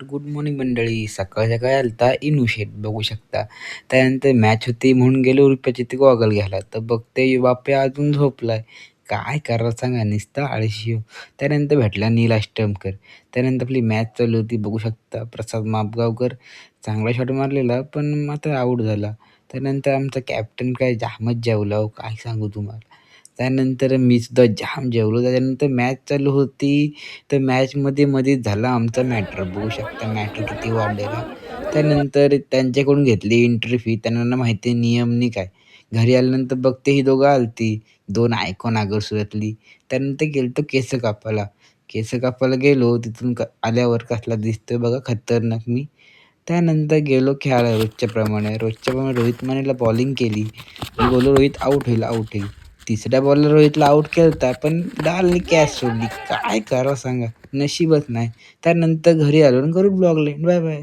तर good morning मंडळी. सकाळी आलता इनू शेट बघू शकता. त्यानंतर मॅच होती म्हणून गेलो रुपयाची ती गॉगल घ्यायला. तर बघते बाप्या अजून झोपलाय. काय करावं सांगा, नुसता आळशी हो. त्यानंतर भेटला नील अष्टमकर. त्यानंतर आपली मॅच चालू होती बघू शकता. प्रसाद मापगावकर चांगला शॉट मारलेला पण मात्र आऊट झाला. त्यानंतर आमचा कॅप्टन काय जामच जेवला हो, काय सांगू तुम्हाला. त्यानंतर मी सुद्धा जाम जेवलो. त्याच्यानंतर मॅच चालू होती. तर मध्येच झाला आमचा मॅटर. बघू शकता मॅटर किती वाढलेला. त्यानंतर त्यांच्याकडून घेतली एंट्री फी. त्यांना माहिती आहे नियम नाही काय. घरी आल्यानंतर बघते ही दोघं आलती. 2 आयकॉन आगरसुरातली. त्यानंतर गेलतो केस कापायला. केस कापायला गेलो. तिथून आल्यावर कसला दिसतोय बघा खतरनाक मी. त्यानंतर गेलो खेळायला रोजच्याप्रमाणे रोहित मानेला बॉलिंग केली. मी बोललो रोहित आउट होईल. तिसऱ्या बॉलला रोहितला आउट केलता, पण डालनी कॅच सोडली. काय करावं सांगा? नशीबच नाही. त्यानंतर घरी आलो आणि करू ब्लॉग बाय बाय.